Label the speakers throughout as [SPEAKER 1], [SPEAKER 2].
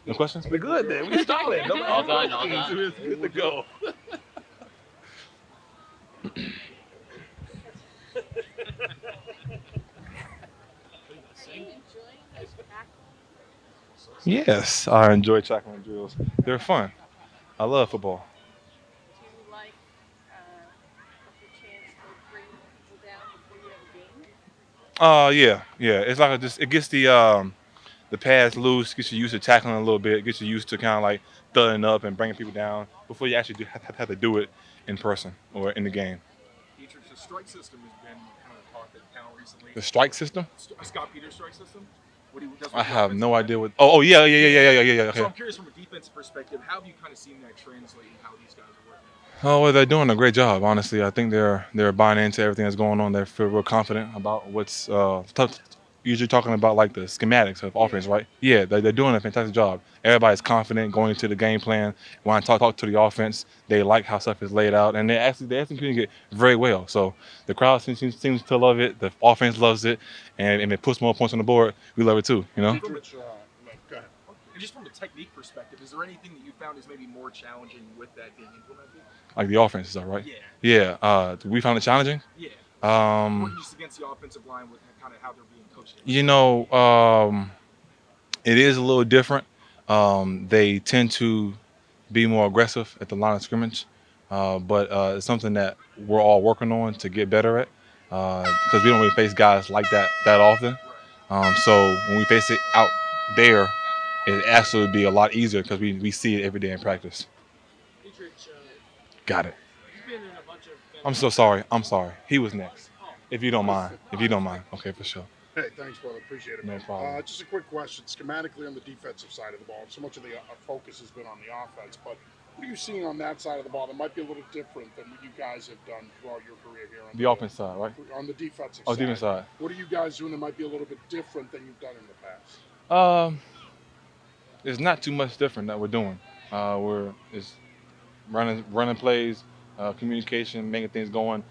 [SPEAKER 1] No questions? We're good then. We're solid.
[SPEAKER 2] All done, all done.
[SPEAKER 1] It's good to go. Yes, I enjoy tackling drills. They're fun. I love football.
[SPEAKER 3] Do you like the chance to bring people down before you have a game?
[SPEAKER 1] Yeah. It's like it gets the pads loose, gets you used to tackling a little bit, gets you used to kind of like thudding up and bringing people down before you actually have to do it in person or in the game.
[SPEAKER 4] Deatrich, the strike system has been kind of talked about recently.
[SPEAKER 1] The strike system?
[SPEAKER 4] Scott Peters' strike system. What he does with
[SPEAKER 1] I
[SPEAKER 4] the
[SPEAKER 1] have
[SPEAKER 4] offensive
[SPEAKER 1] no
[SPEAKER 4] line.
[SPEAKER 1] idea what. Oh, yeah.
[SPEAKER 4] So
[SPEAKER 1] Okay.
[SPEAKER 4] I'm curious from a defensive perspective, how have you kind of seen that translate in how these guys are working?
[SPEAKER 1] Oh, well, they're doing a great job. Honestly, I think they're buying into everything that's going on. They feel real confident about what's tough. Usually talking about like the schematics of offense, right? Yeah, they're doing a fantastic job. Everybody's confident going into the game plan. When I talk to the offense, they like how stuff is laid out, and they're executing it very well. So the crowd seems to love it. The offense loves it, and if it puts more points on the board, we love it too. You know.
[SPEAKER 4] Deatrich, go ahead. And just from a technique perspective, is there anything that you found is maybe more challenging with that being implemented?
[SPEAKER 1] Like the offense is all right.
[SPEAKER 4] Yeah.
[SPEAKER 1] Yeah. We found it challenging.
[SPEAKER 4] Yeah.
[SPEAKER 1] Um,
[SPEAKER 4] Working just against the offensive line with kind of how they're being coached.
[SPEAKER 1] you know, it is a little different. They tend to be more aggressive at the line of scrimmage, but it's something that we're all working on to get better at because we don't really face guys like that often. So when we face it out there, it actually would be a lot easier because we see it every day in practice.
[SPEAKER 5] Deatrich,
[SPEAKER 1] Got it.
[SPEAKER 5] you've been in a bunch of.
[SPEAKER 1] I'm so sorry. I'm sorry. He was next. If you don't mind. If you don't mind. Okay, for sure.
[SPEAKER 6] Hey, thanks, brother. Appreciate it,
[SPEAKER 1] No
[SPEAKER 6] man.
[SPEAKER 1] problem.
[SPEAKER 6] Just a quick question. Schematically on the defensive side of the ball, so much of the focus has been on the offense, but what are you seeing on that side of the ball that might be a little different than what you guys have done throughout your career here?
[SPEAKER 1] The offense side, right?
[SPEAKER 6] On the defensive
[SPEAKER 1] Oh,
[SPEAKER 6] side.
[SPEAKER 1] defense side.
[SPEAKER 6] What are you guys doing that might be a little bit different than you've done in the past?
[SPEAKER 1] There's not too much different that we're doing. We're it's running plays, communication, making things going.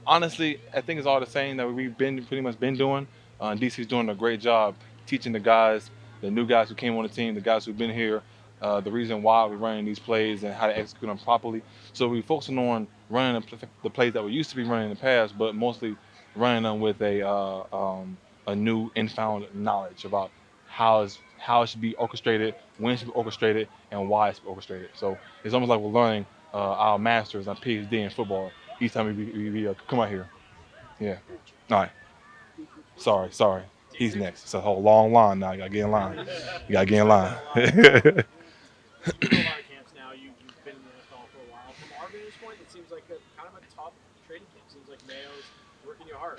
[SPEAKER 1] Honestly, I think it's all the same that we've been pretty much been doing. DC's doing a great job teaching the guys, the new guys who came on the team, the guys who've been here, the reason why we're running these plays and how to execute them properly. So we're focusing on running the plays that we used to be running in the past, but mostly running them with a new infound knowledge about how it should be orchestrated, when it should be orchestrated, and why it should be orchestrated. So it's almost like we're learning our masters, our PhD in football each time we come out here. Yeah. All right. Sorry. He's next. It's a whole long line now. You gotta get in line. You gotta get in line.
[SPEAKER 5] You've been in a lot of camps now. You've been in the NFL for a while. From our vantage point, it seems like kind of a tough training camp. Seems like Mayo's working you hard.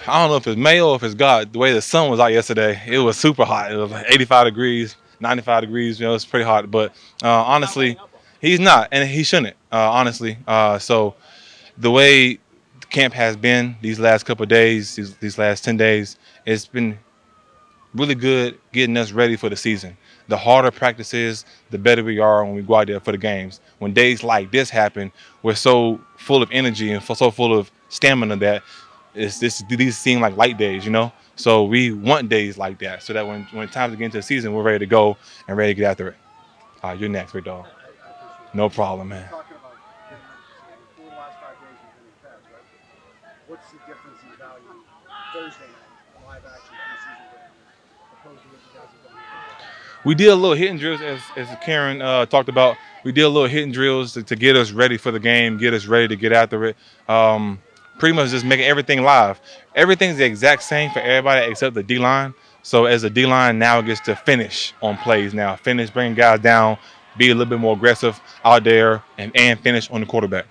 [SPEAKER 1] I don't know if it's Mayo or if it's God. The way the sun was out yesterday, it was super hot. It was like 85 degrees, 95 degrees. You know, it's pretty hot. But honestly, he's not, and he shouldn't. Honestly, so the way camp has been these last couple of days, these last 10 days, it's been really good getting us ready for the season. The harder practice is, the better we are when we go out there for the games. When days like this happen, we're so full of energy and so full of stamina that these seem like light days, you know? So we want days like that so that when time to get into the season, we're ready to go and ready to get after it. All right, you're next, big dog. No problem, man.
[SPEAKER 7] Talking about getting ready for the last 5 days you've been in pads, right? What's the difference in value Thursday night, live action preseason game, opposed to what you guys have done here?
[SPEAKER 1] We did a little hitting drills, as Karen talked about. We did a little hitting drills to get us ready for the game, get us ready to get after it. Pretty much just making everything live. Everything's the exact same for everybody except the D-line. So as a D-line now gets to finish on plays now. Finish, bring guys down, be a little bit more aggressive out there, and finish on the quarterback.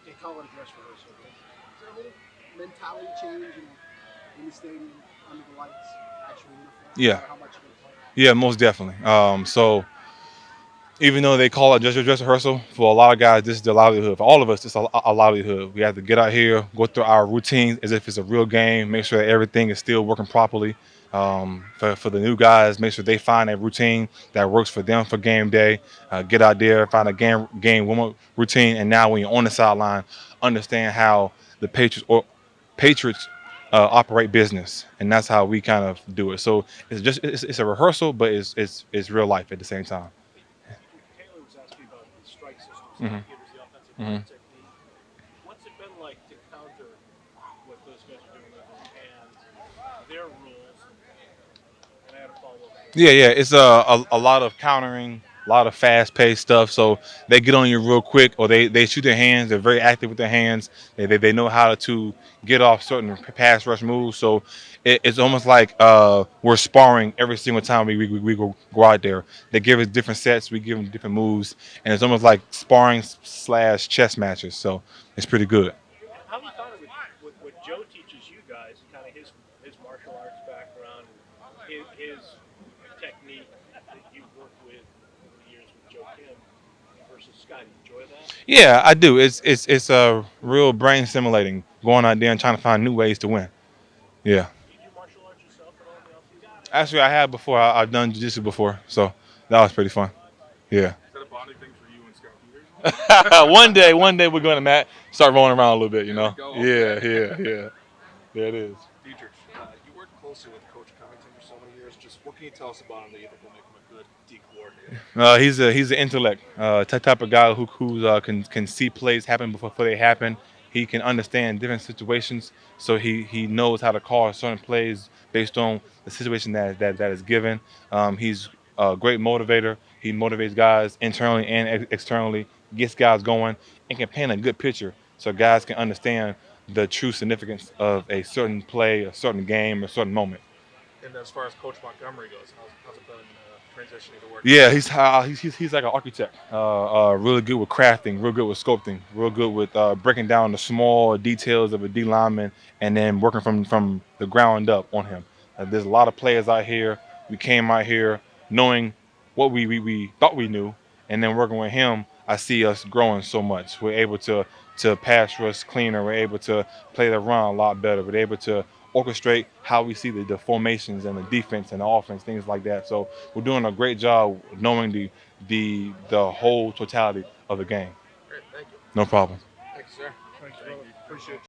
[SPEAKER 7] They call it a dress rehearsal. Is there a little mentality change in the stadium, under the lights, actual uniform?
[SPEAKER 1] Yeah.
[SPEAKER 7] How much you play?
[SPEAKER 1] Yeah, most definitely. So even though they call it just a dress rehearsal, for a lot of guys, this is their livelihood. For all of us, it's a livelihood. We have to get out here, go through our routines as if it's a real game, make sure that everything is still working properly. For the new guys, make sure they find a routine that works for them for game day. Get out there, find a game warm-up routine, and now when you're on the sideline, understand how the Patriots operate business, and that's how we kind of do it. So it's a rehearsal, but it's real life at the same time.
[SPEAKER 5] Taylor was asking about the strike system, so
[SPEAKER 1] Hmm.
[SPEAKER 5] that gives the offensive
[SPEAKER 1] Hmm.
[SPEAKER 5] line technique. What's it been like to counter what those guys are doing with their hands, their rules? And I had a follow up.
[SPEAKER 1] Yeah, yeah. It's a lot of countering, a lot of fast paced stuff. So they get on you real quick, or they shoot their hands. They're very active with their hands. They know how to get off certain pass rush moves. So it's almost like we're sparring every single time we go out there. They give us different sets. We give them different moves, and it's almost like sparring slash chess matches. So it's pretty good.
[SPEAKER 5] How have you found it with what Joe teaches you guys, and kind of his martial arts background and his technique that you've worked with over the years with Joe Kim versus Scott? Do you enjoy that?
[SPEAKER 1] Yeah, I do. It's a real brain stimulating going out there and trying to find new ways to win. Yeah.
[SPEAKER 5] Do you do martial arts yourself at all in the offseason?
[SPEAKER 1] Actually, I have before. I've done jiu-jitsu before, so that was pretty fun. Yeah.
[SPEAKER 4] Is that a bonding thing for you and Scout Peters?
[SPEAKER 1] one day we're going to start rolling around a little bit, you
[SPEAKER 4] There we
[SPEAKER 1] know.
[SPEAKER 4] go.
[SPEAKER 1] Yeah, yeah, yeah. There it is.
[SPEAKER 4] Deatrich, you worked closely with Coach Covington for so many years. Just what can you tell us about him that you think will make him a good D coordinator?
[SPEAKER 1] He's an intellect, type of guy who can see plays happen before they happen. He can understand different situations, so he knows how to call certain plays based on the situation that is given. He's a great motivator. He motivates guys internally and externally, gets guys going, and can paint a good picture so guys can understand the true significance of a certain play, a certain game, a certain moment.
[SPEAKER 4] And as far as Coach Montgomery goes, how's it been transitioning to work?
[SPEAKER 1] Yeah, he's like an architect. Really good with crafting, real good with sculpting, real good with breaking down the small details of a D lineman, and then working from the ground up on him. There's a lot of players out here. We came out here knowing what we thought we knew, and then working with him, I see us growing so much. We're able to pass rush cleaner. We're able to play the run a lot better. We're able to orchestrate how we see the formations and the defense and the offense, things like that. So we're doing a great job knowing the whole totality of the game.
[SPEAKER 4] Great, thank you.
[SPEAKER 1] No problem.
[SPEAKER 4] Thank you, sir.
[SPEAKER 6] Thanks, brother. Appreciate you.